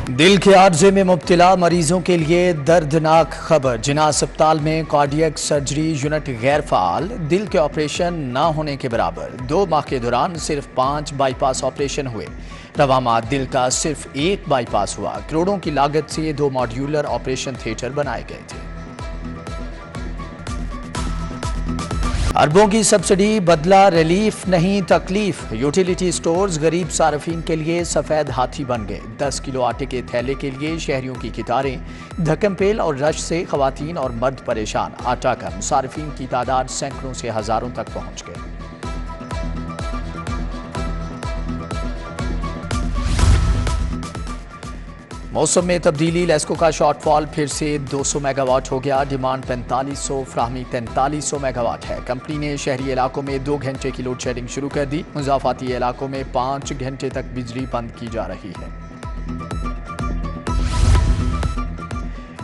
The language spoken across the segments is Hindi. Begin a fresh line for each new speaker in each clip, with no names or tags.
दिल के आर्जे में मुब्तला मरीजों के लिए दर्दनाक खबर। जिना अस्पताल में कार्डियक सर्जरी यूनिट गैर फाल, दिल के ऑपरेशन न होने के बराबर। 2 माह के दौरान सिर्फ 5 बाईपास ऑपरेशन हुए। रवा माह दिल का सिर्फ 1 बाईपास हुआ। करोड़ों की लागत से 2 मॉड्यूलर ऑपरेशन थिएटर बनाए गए थे। अरबों की सब्सिडी बदला रिलीफ नहीं तकलीफ। यूटिलिटी स्टोर्स गरीब सार्फिन के लिए सफेद हाथी बन गए। 10 किलो आटे के थैले के लिए शहरियों की कितारें, धक्कमपेल और रश से खवातीन और मर्द परेशान। आटा कम, सार्फिन की तादाद सैकड़ों से हजारों तक पहुंच गए। मौसम में तब्दीली, लेस्को का शॉर्टफॉल फिर से 200 मेगावाट हो गया। डिमांड 4500, फ्राहमी 4300 मेगावाट है। कंपनी ने शहरी इलाकों में 2 घंटे की लोड शेडिंग शुरू कर दी। मुजाफाती इलाकों में 5 घंटे तक बिजली बंद की जा रही है।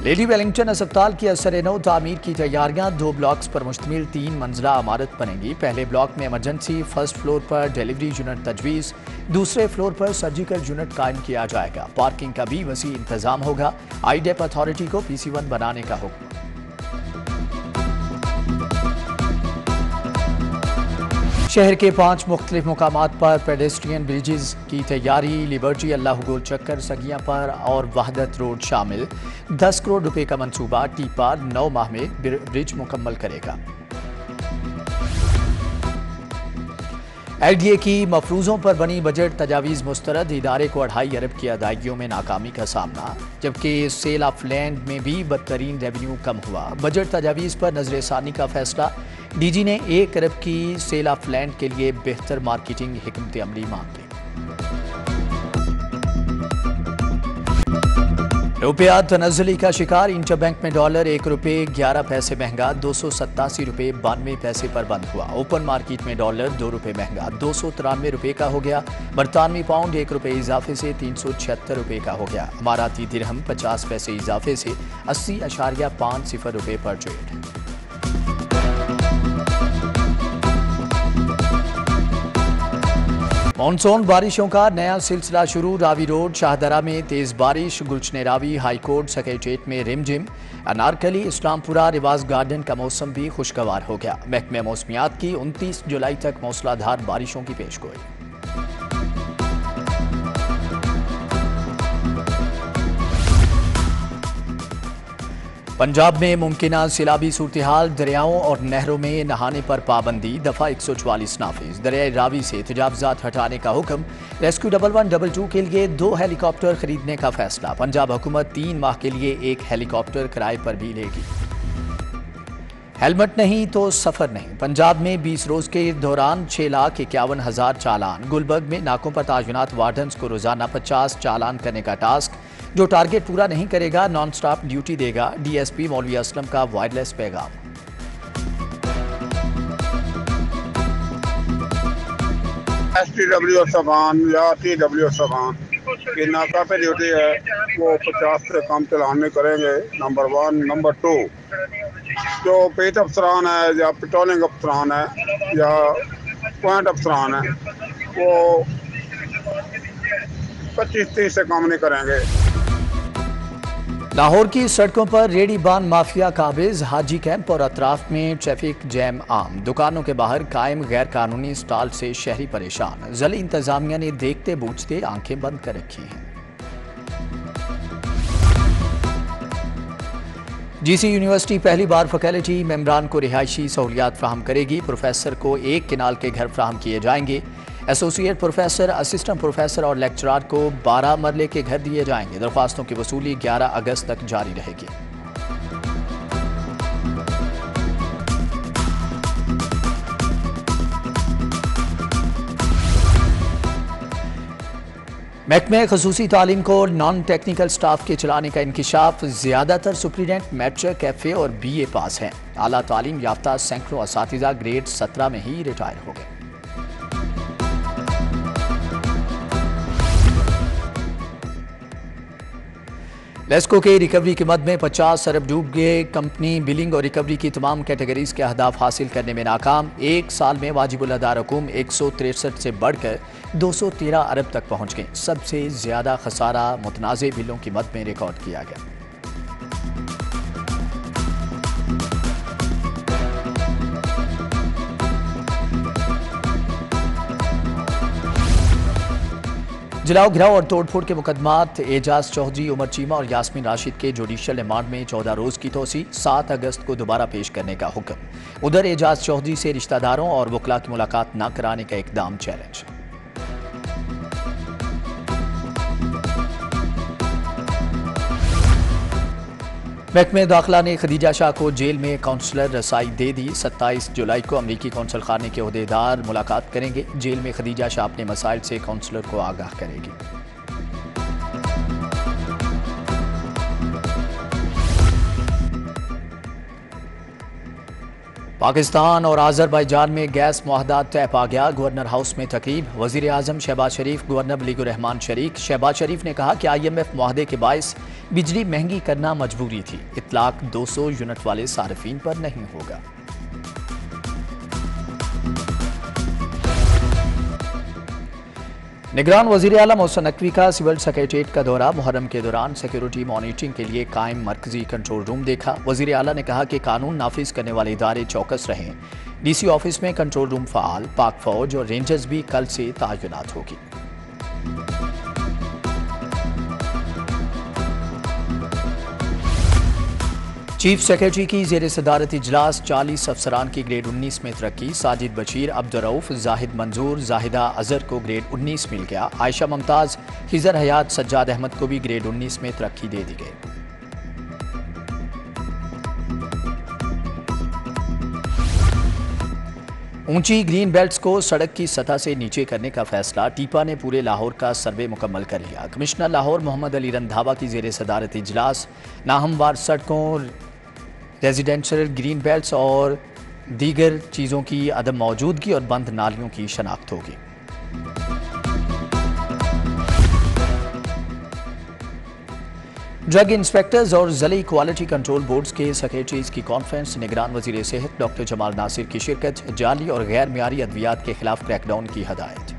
लेडी वेलिंगटन अस्पताल की असर-ए-नौ तामीर की तैयारियां। 2 ब्लॉक्स पर मुश्तमिल 3 मंजिला इमारत बनेगी। पहले ब्लॉक में इमरजेंसी, फर्स्ट फ्लोर पर डिलीवरी यूनिट तजवीज़, दूसरे फ्लोर पर सर्जिकल यूनिट कायम किया जाएगा। पार्किंग का भी वसी इंतजाम होगा। आईडेप अथॉरिटी को PC1 बनाने का हुक्म। शहर के 5 मुख्तलिफ मुकामात पर पेडेस्ट्रियन ब्रिजेस की तैयारी। लिबर्टी, अल्लाह गोल चक्कर, सगियां पर और वहदत रोड शामिल। 10 करोड़ रुपए का मंसूबा। टीपा 9 माह में ब्रिज मुकम्मल करेगा। LDA की मफरूजों पर बनी बजट तजावीज़ मुस्तरद। इदारे को 2.5 अरब की अदायगियों में नाकामी का सामना। जबकि सेल ऑफ लैंड में भी बदतरीन रेवेन्यू कम हुआ। बजट तजावीज़ पर नजरसानी का फैसला। DG ने 1 अरब की सेल ऑफ लैंड के लिए बेहतर मार्केटिंग हिकमत अमली मांगी। रुपया तनज़्ज़ुली का शिकार। इंटरबैंक में डॉलर 1 रुपये 11 पैसे महंगा, 287 रुपये 92 पैसे पर बंद हुआ। ओपन मार्केट में डॉलर 2 रुपये महंगा, 293 रुपये का हो गया। बरतानवी पाउंड 1 रुपये इजाफे से 376 रुपये का हो गया। अमाराती दिरहम 50 पैसे इजाफे से 80.50 रुपये पर ट्रेड। मानसून बारिशों का नया सिलसिला शुरू। रावी रोड, शाहदरा में तेज बारिश। गुलशन रावी, हाईकोर्ट, सेक्रेटेरिएट में रिमझिम। अनारकली, इस्लामपुरा, रिवाज गार्डन का मौसम भी खुशगवार हो गया। महकमे मौसमियात की 29 जुलाई तक मौसलाधार बारिशों की पेशगोई। पंजाब में मुमकिना सैलाबी सूरत-ए-हाल। दरियाओं और नहरों में नहाने पर पाबंदी। दफा 144 नाफिज। दरियाए रावी से तजावुजात हटाने का हुक्म। रेस्क्यू 1112 के लिए 2 हेलीकॉप्टर खरीदने का फैसला। पंजाब हुकूमत 3 माह के लिए 1 हेलीकॉप्टर किराए पर भी लेगी। हेलमेट नहीं तो सफर नहीं। पंजाब में 20 रोज के दौरान 6,51,000 चालान। गुलबर्ग में नाकों पर तायुनात वार्डन्स को रोजाना 50 चालान करने का टास्क। जो टारगेट पूरा नहीं करेगा नॉन स्टॉप ड्यूटी देगा। DSP मौलवी असलम का वायरलेस पैगाम।
STW सबान या TW सबान की नाका पे ड्यूटी है, वो 50 से कम चालान नहीं करेंगे। नंबर 1। नंबर 2, जो पेट अफसरान है या पेट्रोलिंग अफसरान है या पॉइंट अफसरान है, वो 25-30 से कम नहीं करेंगे।
लाहौर की सड़कों पर रेडी बान माफिया काबिज। हाजी कैंप और अतराफ में ट्रैफिक जैम आम। दुकानों के बाहर कायम गैर कानूनी स्टॉल से शहरी परेशान। ज़िला इंतजामिया ने देखते बूझते आंखें बंद कर रखी हैं। GC यूनिवर्सिटी पहली बार फैकल्टी मेंबरान को रिहायशी सहूलियात फ्राहम करेगी। प्रोफेसर को 1 किनाल के घर फ्राहम किए जाएंगे। एसोसिएट प्रोफेसर, असिस्टेंट प्रोफेसर और लेक्चरार को 12 मरले के घर दिए जाएंगे। दरख्वास्तों की वसूली 11 अगस्त तक जारी रहेगी। महकमे खसूसी तालीम को नॉन टेक्निकल स्टाफ के चलाने का इंकिशाफ। ज्यादातर सुप्रीडेंट मैट्रिक, FA और BA पास हैं। आला तालीम याफ्ता सैकड़ों असातिज़ा ग्रेड 17 में ही रिटायर हो गए। लेस्को के रिकवरी के मद में 50 अरब डूब गए। कंपनी बिलिंग और रिकवरी की तमाम कैटेगरीज के अहदाफ हासिल करने में नाकाम। एक साल में वाजिबुल अदा रकूम 163 से बढ़कर 213 अरब तक पहुंच गई। सबसे ज्यादा खसारा मुतनाज़े बिलों की मद में रिकॉर्ड किया गया। जलाओ गिराओ और तोड़फोड़ के मुकदमात एजाज चौधरी, उमर चीमा और यास्मीन राशिद के जुडिशल रिमांड में 14 रोज की तोसी। 7 अगस्त को दोबारा पेश करने का हुक्म। उधर एजाज चौधरी से रिश्तेदारों और वकला की मुलाकात न कराने का इकदाम चैलेंज। महकमे दाखिला ने खदीजा शाह को जेल में काउंसलर रसाई दे दी। 27 जुलाई को अमरीकी कौंसल खाने के ओहदेदार मुलाकात करेंगे। जेल में खदीजा शाह अपने मसाइल से काउंसलर को आगाह करेगी। पाकिस्तान और आज़रबाईजान में गैस मुआहदा तय पा गया। गवर्नर हाउस में तकरीब। वज़ीर आज़म शहबाज शरीफ, गवर्नर वलीकुर रहमान शरीक। शहबाज शरीफ ने कहा कि IMF मुआहदे के बायस बिजली महंगी करना मजबूरी थी। इतलाक 200 यूनिट वाले सार्फिन पर नहीं होगा। निगरान वज़ीर आला मोहसिन नकवी का सिविल सेक्रेटेरिएट का दौरा। मुहर्रम के दौरान सिक्योरिटी मॉनिटरिंग के लिए कायम मरकजी कंट्रोल रूम देखा। वज़ीर आला ने कहा कि कानून नाफिज करने वाले इदारे चौकस रहें। DC ऑफिस में कंट्रोल रूम फ़ाल। पाक फौज और रेंजर्स भी कल से तैनात होगी। चीफ सेक्रेटरी की जेर सदारत इजलास। 40 अफसरान की ग्रेड 19 में तरक्की। साजिद बशीर, अब्दुर्रऊफ, जाहिद मंजूर, जाहिदा अजहर को ग्रेड 19 मिल गया। आयशा मुमताज़, खिजर हयात, सज्जाद अहमद को भी ग्रेड 19 में तरक्की दे दी गई। ऊंची ग्रीन बेल्ट्स को सड़क की सतह से नीचे करने का फैसला। टीपा ने पूरे लाहौर का सर्वे मुकम्मल कर लिया। कमिश्नर लाहौर मोहम्मद अली रंधावा की जेर सदारत इजलास। नाहमवार सड़कों, रेजिडेंशियल ग्रीन बेल्ट्स और दीगर चीज़ों की अदम मौजूदगी और बंद नालियों की शनाख्त होगी। ड्रग इंस्पेक्टर्स और ज़ली क्वालिटी कंट्रोल बोर्ड्स के सेक्रेटरीज की कॉन्फ्रेंस। निगरान वज़ीर सेहत डॉक्टर जमाल नासिर की शिरकत। जाली और गैर मियारी अद्वियात के खिलाफ क्रैकडाउन की हदायत।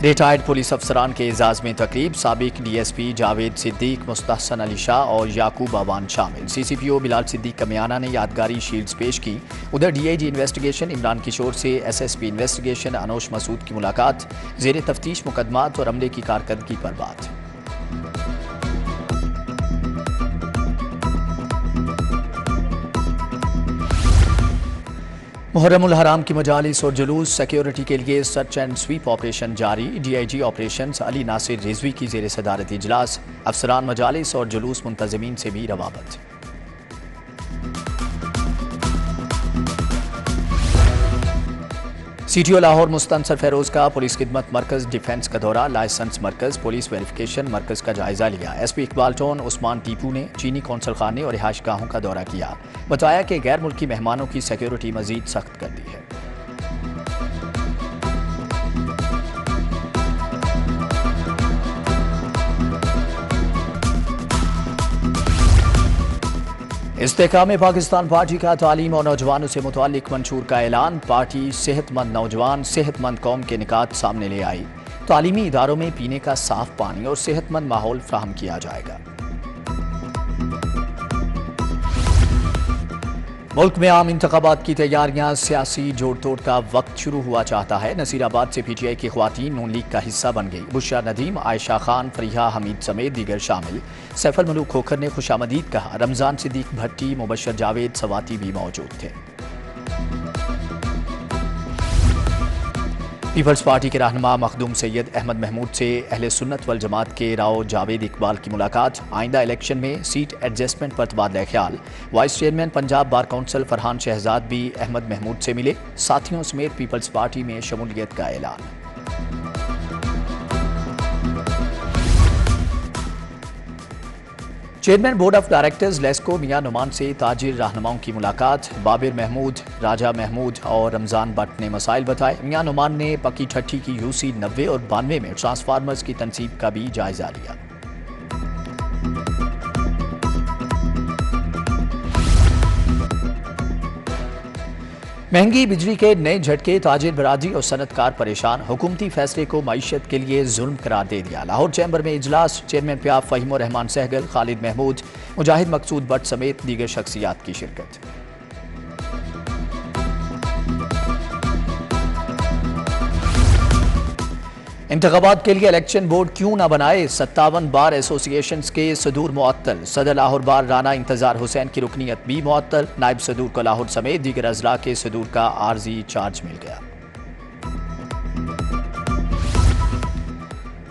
रिटायर्ड पुलिस अफसरान के एजाज में तकरीब। साबिक DSP जावेद सिद्दीक, मुस्तहसन अली शाह और याकूब आवान शामिल। CCPO बिलाल सिद्दीक कमियाना ने यादगारी शील्ड्स पेश की। उधर DIG इन्वेस्टिगेशन इमरान किशोर से SSP इन्वेस्टिगेशन अनोश मसूद की मुलाकात। जेर तफ्तीश मुकदमात और अमले की कारकर्दगी पर बात। मुहर्रमुल हराम की मजालिस और जुलूस। सिक्योरिटी के लिए सर्च एंड स्वीप ऑपरेशन जारी। DIG ऑपरेशंस अली नासिर रिजवी की जेर सदारत इजलास। अफसरान मजालिस और जुलूस मुंतजमीन से भी रवाबत। CTO लाहौर मुस्तनसर फैरोज का पुलिस खिदमत मरकज डिफेंस का दौरा। लाइसेंस मरकज, पुलिस वेरिफिकेशन मरकज का जायजा लिया। SP इकबाल टोन उस्मान टीपू ने चीनी कौंसल खाने और रिहाइश गाहों का दौरा किया। बताया कि गैर मुल्की मेहमानों की सिक्योरिटी मजीद सख्त कर दी है। इस्तेहकाम पाकिस्तान पार्टी का तालीम और नौजवानों से मुताल्लिक मंशूर का ऐलान। पार्टी सेहतमंद नौजवान, सेहतमंद कौम के निकात सामने ले आई। तालीमी इदारों में पीने का साफ पानी और सेहतमंद माहौल फ्राहम किया जाएगा। मुल्क में आम इंतखाबात की तैयारियां। सियासी जोड़ तोड़ का वक्त शुरू हुआ चाहता है। नसीराबाद से PTI की ख्वातीन नून लीग का हिस्सा बन गई। बुशरा नदीम, आयशा खान, फरीहा हमीद समेत दीगर शामिल। सैफल मलूक खोखर ने खुशामदीद कहा। रमजान सिद्दीक भट्टी, मुबशर जावेद सवाती भी मौजूद थे। पीपल्स पार्टी के रहनुमा मखदूम सैयद अहमद महमूद से अहले सुन्नत वल जमात के राव जावेद इकबाल की मुलाकात। आइंदा इलेक्शन में सीट एडजस्टमेंट पर तबादला ख्याल। Vice chairman Punjab bar council Farhan Shahzad भी अहमद महमूद से मिले। साथियों समेत पीपल्स पार्टी में शमूलियत का ऐलान। Chairman board of directors LESCO मियां नुमान से ताजिर रहनुमाओं की मुलाकात। बाबिर महमूद, राजा महमूद और रमजान भट्ट ने मसाइल बताए। मियां नुमान ने पक्की ठट्ठी की यूसी 90 और 92 में ट्रांसफार्मर्स की तनसीब का भी जायजा लिया। महंगी बिजली के नए झटके, ताजिर बरादरी और सनतकार परेशान। हुकूमती फैसले को मईशत के लिए जुल्म करार दे दिया। लाहौर चैम्बर में इजलास, चेयरमैन प्याफ फहीम रहमान सहगल, खालिद महमूद, मुजाहिद मकसूद भट्ट समेत दीगर शख्सियात की शिरकत। इंतखाबात के लिए इलेक्शन बोर्ड क्यों न बनाए, 57 बार एसोसिएशन के सदूर मुअत्तल। सदर लाहौर बार राना इंतजार हुसैन की रुकनीत भी मुअत्तल। नायब सदूर को लाहौर समेत दीगर अजला के सदूर का आर्जी चार्ज मिल गया।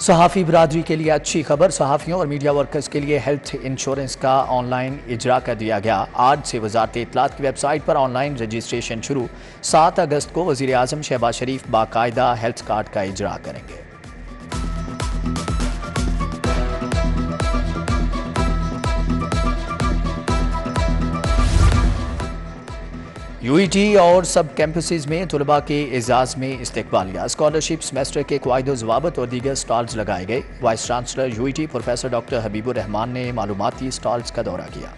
सहाफ़ी बरादरी के लिए अच्छी खबर, सहाफ़ियों और मीडिया वर्कर्स के लिए हेल्थ इंश्योरेंस का ऑनलाइन इजरा कर दिया गया। आज से वजारत इत्तलात की वेबसाइट पर ऑनलाइन रजिस्ट्रेशन शुरू। 7 अगस्त को वज़ीर आज़म शहबाज शरीफ बाकायदा हेल्थ कार्ड का इजरा करेंगे। यूईटी और सब कैंपसेस में तलबा के एजाज में इस्तकबालिया, स्कॉलरशिप सेमेस्टर के क़वाइद ज़वाबित और दीगर स्टॉल्स लगाए गए। Vice chancellor UET professor doctor Habibur Rahman ने मालूमाती स्टॉल्स का दौरा किया।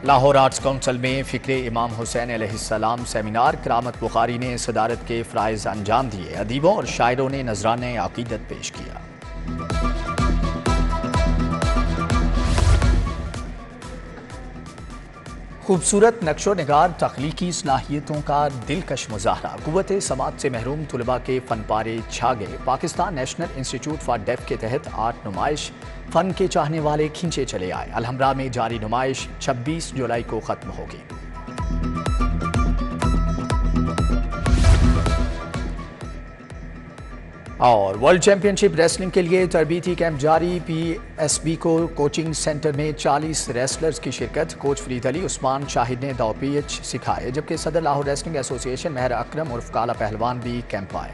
लाहौर आर्ट्स काउंसिल में फ़िक्रे इमाम हुसैन अलैहिस्सलाम सेमिनार, करामत बुखारी ने सदारत के फ़राइज़ अंजाम दिए। अदीबों और शायरों ने नजराने अकीदत पेश किया। खूबसूरत नक्शो निगार, तख्लीकी सलाहियतों का दिलकश मुजाहरा, कुव्वत समात से महरूम तलबा के फन पारे छा गए। Pakistan national institute for def के तहत आर्ट नुमाइश, फन के चाहने वाले खींचे चले आए। अलहमरा में जारी नुमाइश 26 जुलाई को खत्म होगी। और वर्ल्ड चैंपियनशिप रेसलिंग के लिए तरबीती कैंप जारी। पीएसबी को कोचिंग सेंटर में 40 रेसलर्स की शिरकत। कोच फरीद अली, उस्मान शाहिद ने दाव-पेच सिखाए, जबकि सदर लाहौर रेसलिंग एसोसिएशन महर अकरम उर्फ काला पहलवान भी कैंप आए।